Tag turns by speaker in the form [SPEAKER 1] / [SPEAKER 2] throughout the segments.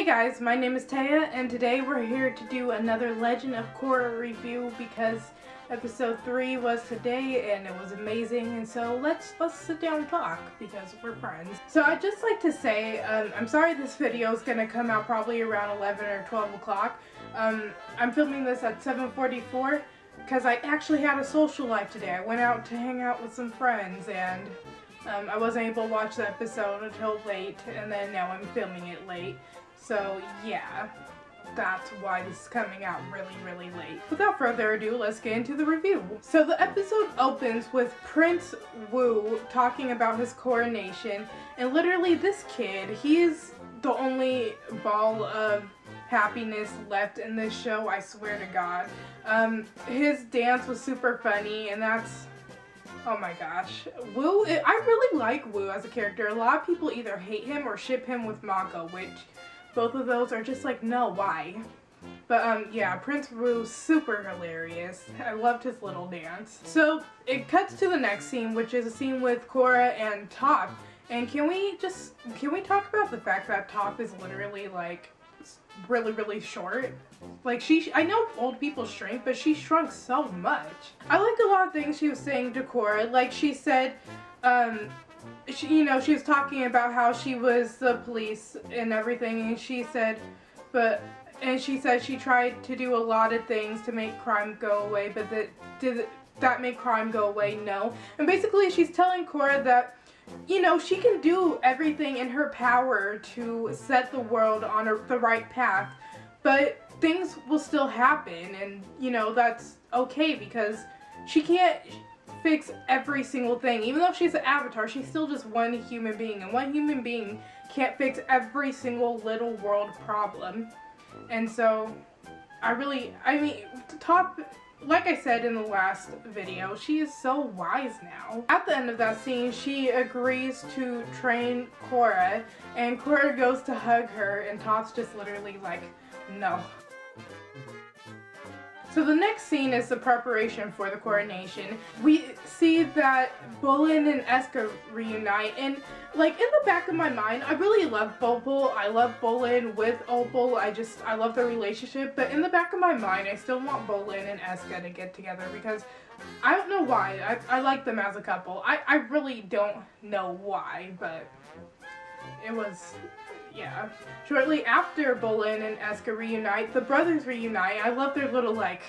[SPEAKER 1] guys, my name is Taya, and today we're here to do another Legend of Korra review because episode 3 was today and it was amazing, and so let's sit down and talk because we're friends. So I'd just like to say, I'm sorry this video is going to come out probably around 11 or 12 o'clock. I'm filming this at 7:44 because I actually had a social life today. I went out to hang out with some friends and I wasn't able to watch the episode until late, and then now I'm filming it late. So yeah, that's why this is coming out really late. Without further ado, let's get into the review. So the episode opens with Prince Wu talking about his coronation, and literally this kid, he is the only ball of happiness left in this show, I swear to God. His dance was super funny, and that's, oh my gosh. Wu, I really like Wu as a character. A lot of people either hate him or ship him with Mako, which both of those are just like, no, why? But yeah, Prince Wu, super hilarious. I loved his little dance. So it cuts to the next scene, which is a scene with Korra and Toph. And can we talk about the fact that Toph is literally like really short? Like I know old people shrink, but she shrunk so much. I like a lot of things she was saying to Korra. Like she said, she was talking about how she was the police and everything, and she said she tried to do a lot of things to make crime go away, but did that make crime go away? No. And basically she's telling Korra that, you know, she can do everything in her power to set the world on the right path, but things will still happen, and you know, that's okay because she can't fix every single thing. Even though she's an avatar, she's still just one human being, and one human being can't fix every single little world problem. And so I mean, Toph, like I said in the last video, she is so wise now. At the end of that scene, she agrees to train Korra, and Korra goes to hug her, and Toph's just literally like, no. So the next scene is the preparation for the coronation. We see that Bolin and Eska reunite, and like in the back of my mind, I really love Opal. I love Bolin with Opal. I love their relationship, but in the back of my mind, I still want Bolin and Eska to get together because I don't know why. I like them as a couple. I really don't know why, but it was, yeah. Shortly after Bolin and Eska reunite, the brothers reunite. I love their little, like,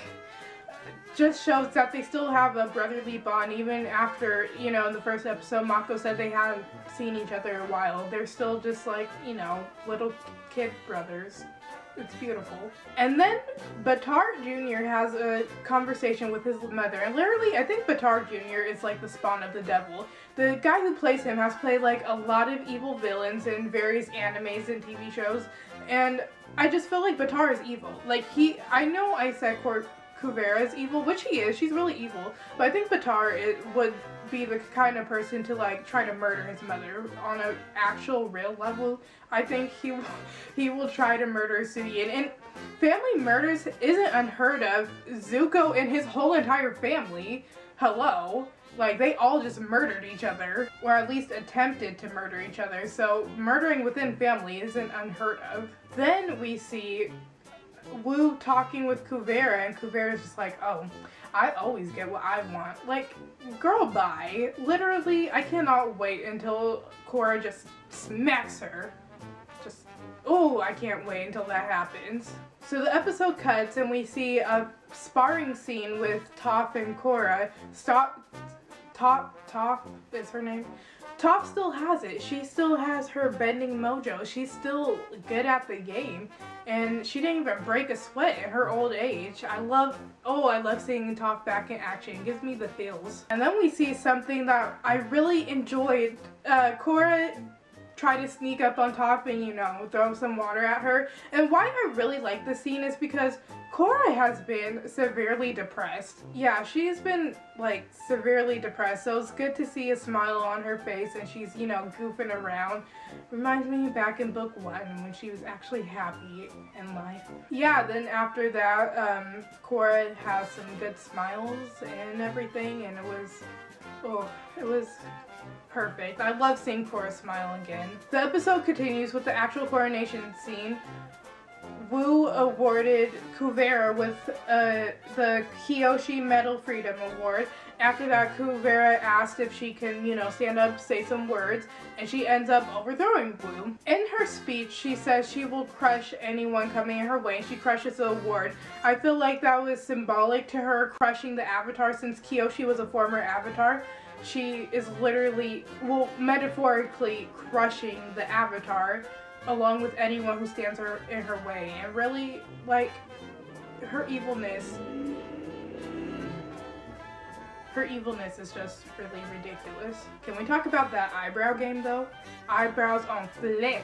[SPEAKER 1] just shows that they still have a brotherly bond even after, you know, in the first episode, Mako said they hadn't seen each other in a while. They're still just like, you know, little kid brothers. It's beautiful. And then Batar Jr. has a conversation with his mother, and literally I think Batar Jr. is like the spawn of the devil. The guy who plays him has played like a lot of evil villains in various animes and TV shows, and I just feel like Batar is evil. Like I know I said Kuvera is evil, which he is, she's really evil, but I think Batar would be the kind of person to like try to murder his mother on an actual real level. I think he will try to murder Suyin, and family murders isn't unheard of. Zuko and his whole entire family, hello, like they all just murdered each other, or at least attempted to murder each other, so murdering within family isn't unheard of. Then we see Wu talking with Kuvera, and Kuvera's just like, oh, I always get what I want. Like, girl, bye. Literally, I cannot wait until Korra just smacks her. Just, oh, I can't wait until that happens. So the episode cuts and we see a sparring scene with Toph and Korra. Toph is her name. Toph still has it. She still has her bending mojo. She's still good at the game, and she didn't even break a sweat in her old age. I love seeing Toph back in action. It gives me the feels. And then we see something that I really enjoyed. Korra tried to sneak up on Toph and, you know, throw some water at her. And why I really like this scene is because Korra has been severely depressed. Yeah, she's been, like, severely depressed, so it's good to see a smile on her face and she's, you know, goofing around. Reminds me back in book 1 when she was actually happy in life. Yeah, then after that, Korra has some good smiles and everything, and it was perfect. I love seeing Korra smile again. The episode continues with the actual coronation scene. Wu awarded Kuvera with the Kyoshi Medal Freedom Award. After that, Kuvera asked if she can, stand up, say some words, and she ends up overthrowing Wu. In her speech, she says she will crush anyone coming in her way, and she crushes the award. I feel like that was symbolic to her crushing the Avatar, since Kyoshi was a former Avatar. She is literally, well, metaphorically crushing the Avatar, along with anyone who stands in her way. And really, like, her evilness is just really ridiculous. Can we talk about that eyebrow game though? Eyebrows on flick.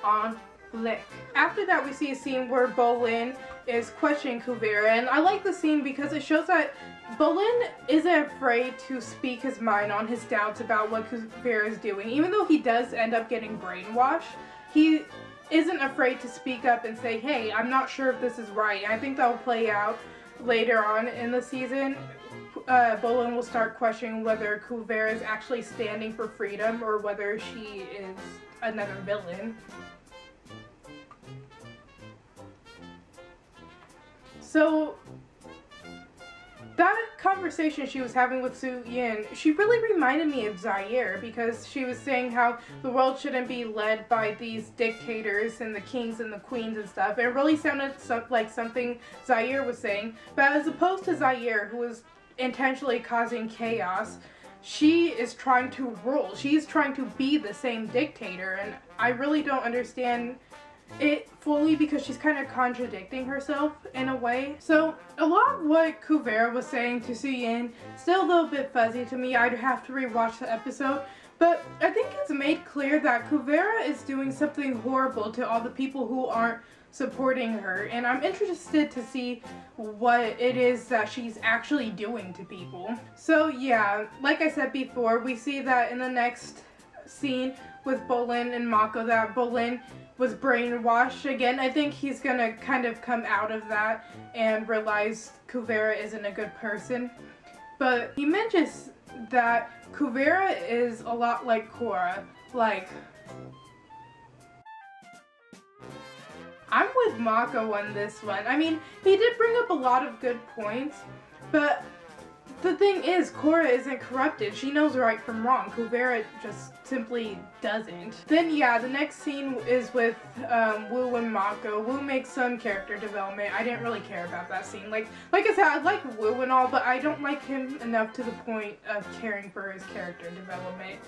[SPEAKER 1] On flick. After that, we see a scene where Bolin is questioning Kuvera, and I like the scene because it shows that Bolin isn't afraid to speak his mind on his doubts about what Kuvera is doing. Even though he does end up getting brainwashed, he isn't afraid to speak up and say, hey, I'm not sure if this is right. And I think that will play out later on in the season. Bolin will start questioning whether Kuvera is actually standing for freedom or whether she is another villain. So that conversation she was having with Su Yin, she really reminded me of Zaire, because she was saying how the world shouldn't be led by these dictators and the kings and the queens and stuff. It really sounded like something Zaire was saying, but as opposed to Zaire, who was intentionally causing chaos, she is trying to rule. She's trying to be the same dictator, and I really don't understand it fully because she's kind of contradicting herself in a way. So a lot of what Kuvera was saying to Su Yin still a little bit fuzzy to me. I'd have to rewatch the episode, but I think it's made clear that Kuvera is doing something horrible to all the people who aren't supporting her, and I'm interested to see what it is that she's actually doing to people. So yeah, like I said before, we see that in the next scene with Bolin and Mako that Bolin was brainwashed again. I think he's gonna kind of come out of that and realize Kuvera isn't a good person. But he mentions that Kuvera is a lot like Korra. Like, I'm with Mako on this one. I mean, he did bring up a lot of good points, but the thing is, Korra isn't corrupted. She knows right from wrong. Kuvera just simply doesn't. Then yeah, the next scene is with Wu and Mako. Wu makes some character development. I didn't really care about that scene. Like I said, I like Wu and all, but I don't like him enough to the point of caring for his character development.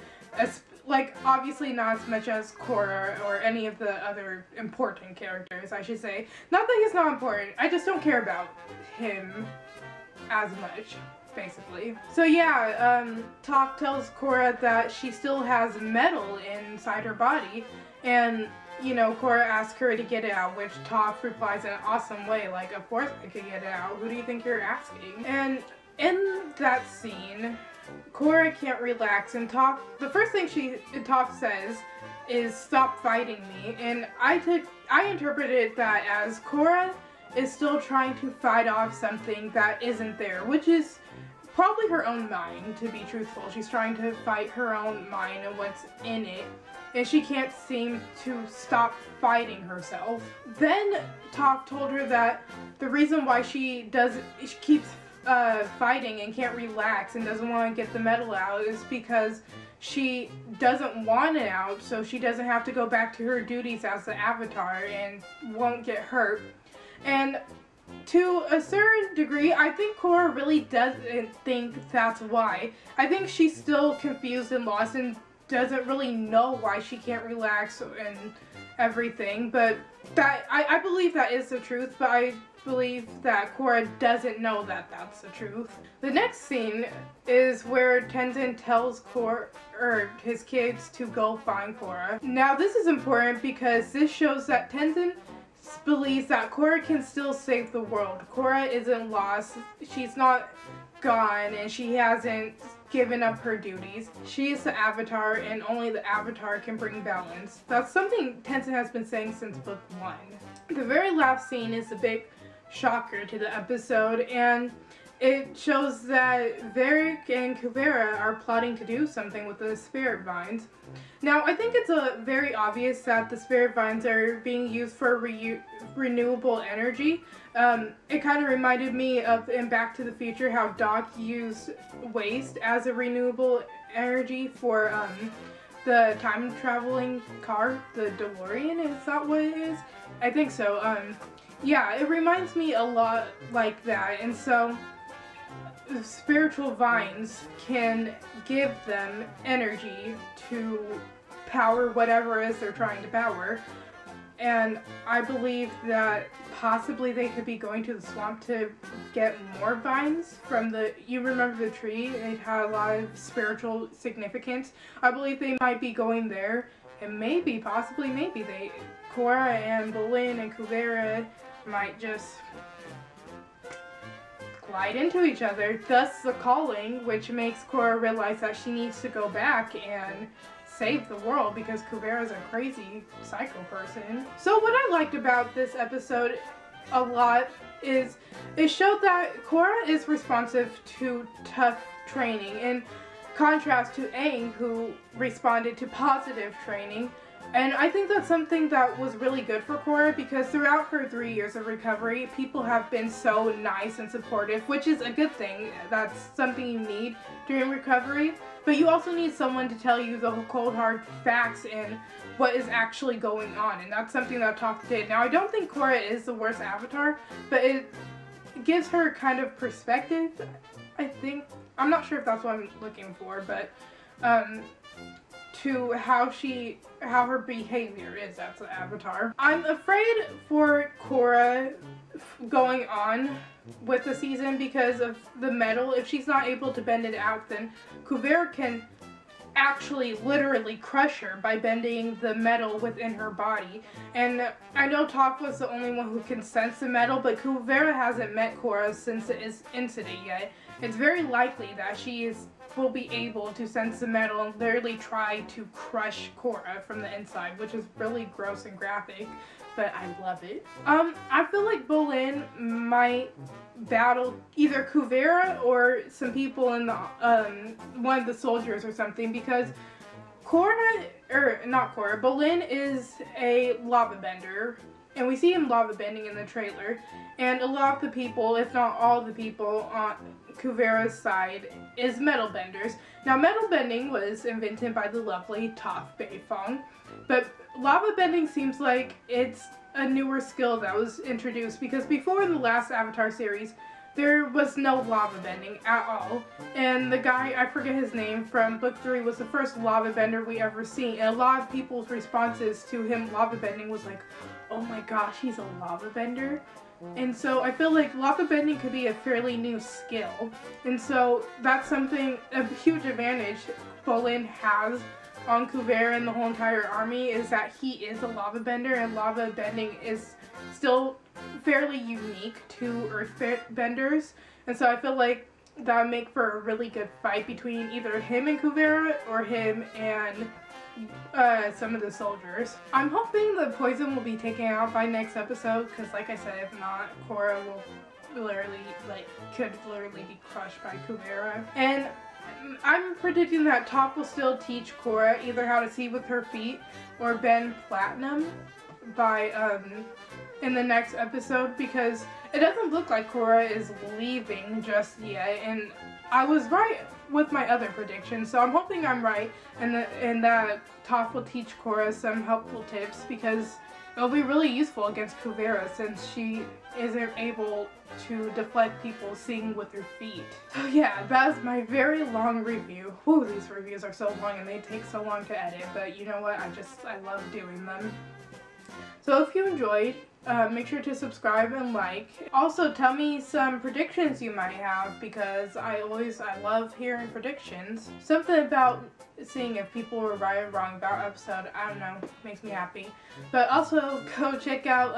[SPEAKER 1] Obviously not as much as Korra or any of the other important characters, I should say. Not that he's not important, I just don't care about him as much, basically. So yeah, Toph tells Korra that she still has metal inside her body, and Korra asks her to get it out, which Toph replies in an awesome way, like, of course I could get it out, who do you think you're asking? And in that scene, Korra can't relax, and the first thing Toph says is, stop fighting me, and I interpreted that as Korra is still trying to fight off something that isn't there, which is probably her own mind, to be truthful. She's trying to fight her own mind and what's in it, and she can't seem to stop fighting herself. Then Toph told her that the reason why she keeps fighting and can't relax and doesn't want to get the medal out is because she doesn't want it out, so she doesn't have to go back to her duties as the Avatar and won't get hurt. And to a certain degree, I think Korra really doesn't think that's why. I think she's still confused and lost and doesn't really know why she can't relax and everything, but I believe that is the truth, but I believe that Korra doesn't know that that's the truth. The next scene is where Tenzin tells his kids to go find Korra. Now this is important because this shows that Tenzin believes that Korra can still save the world. Korra isn't lost, she's not gone, and she hasn't given up her duties. She is the Avatar, and only the Avatar can bring balance. That's something Tenzin has been saying since book 1. The very last scene is the big shocker to the episode, and it shows that Varric and Kuvera are plotting to do something with the spirit vines. Now, I think it's very obvious that the spirit vines are being used for renewable energy. It kind of reminded me of in Back to the Future how Doc used waste as a renewable energy for the time traveling car, the DeLorean. Is that what it is? I think so. Yeah, it reminds me a lot like that, and so spiritual vines can give them energy to power whatever it is they're trying to power. And I believe that possibly they could be going to the swamp to get more vines from you remember the tree? It had a lot of spiritual significance. I believe they might be going there, and maybe, possibly, maybe Korra and Bolin and Kuvera might just glide into each other, thus the calling, which makes Korra realize that she needs to go back and save the world because Kuvera's a crazy psycho person. So what I liked about this episode a lot is it showed that Korra is responsive to tough training, in contrast to Aang, who responded to positive training. And I think that's something that was really good for Korra, because throughout her 3 years of recovery, people have been so nice and supportive, which is a good thing. That's something you need during recovery. But you also need someone to tell you the cold hard facts and what is actually going on. And that's something that Toph did. Now, I don't think Korra is the worst avatar, but it gives her kind of perspective, I think. I'm not sure if that's what I'm looking for, but to how her behavior is as an avatar. I'm afraid for Korra going on with the season because of the metal. If she's not able to bend it out, then Kuvera can actually literally crush her by bending the metal within her body. And I know Toph was the only one who can sense the metal, but Kuvera hasn't met Korra since this incident yet. It's very likely that she will be able to sense the metal and literally try to crush Korra from the inside, which is really gross and graphic, but I love it. I feel like Bolin might battle either Kuvera or some people in the one of the soldiers or something, because Bolin is a lava bender, and we see him lava bending in the trailer, and a lot of the people, if not all the people on Kuvera's side, is metal benders. Now, metal bending was invented by the lovely Toph Beifong, but lava bending seems like it's a newer skill that was introduced, because before in the last Avatar series, there was no lava bending at all. And the guy, I forget his name, from book 3 was the first lava bender we ever seen. And a lot of people's responses to him lava bending was like, oh my gosh, he's a lava bender. And so I feel like lava bending could be a fairly new skill. And so that's something, a huge advantage Bolin has on Kuvera and the whole entire army, is that he is a lava bender, and lava bending is still fairly unique to earth benders. And so I feel like that would make for a really good fight between either him and Kuvera or him and some of the soldiers. I'm hoping the poison will be taken out by next episode, because like I said, if not, Korra will literally, could literally be crushed by Kuvera. And I'm predicting that Toph will still teach Korra either how to see with her feet or bend platinum by in the next episode, because it doesn't look like Korra is leaving just yet, and I was right with my other predictions, so I'm hoping I'm right, and that Toph will teach Korra some helpful tips, because it'll be really useful against Kuvera since she isn't able to deflect people seeing with her feet. So yeah, that's my very long review. Whew, these reviews are so long and they take so long to edit, but you know what, I love doing them. So if you enjoyed, make sure to subscribe and like. Also, tell me some predictions you might have, because I love hearing predictions. Something about seeing if people were right or wrong about episode, I don't know, makes me happy. But also, go check out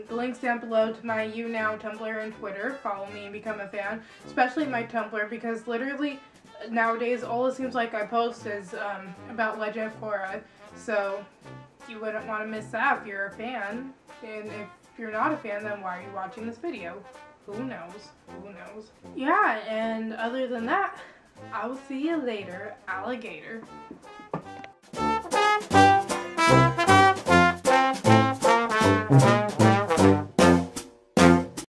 [SPEAKER 1] the links down below to my YouNow Tumblr and Twitter. Follow me and become a fan, especially my Tumblr, because literally nowadays all it seems like I post is about Legend of Korra. So you wouldn't want to miss that if you're a fan. And if you're not a fan, then why are you watching this video? Who knows? Who knows? Yeah, and other than that, I will see you later, alligator.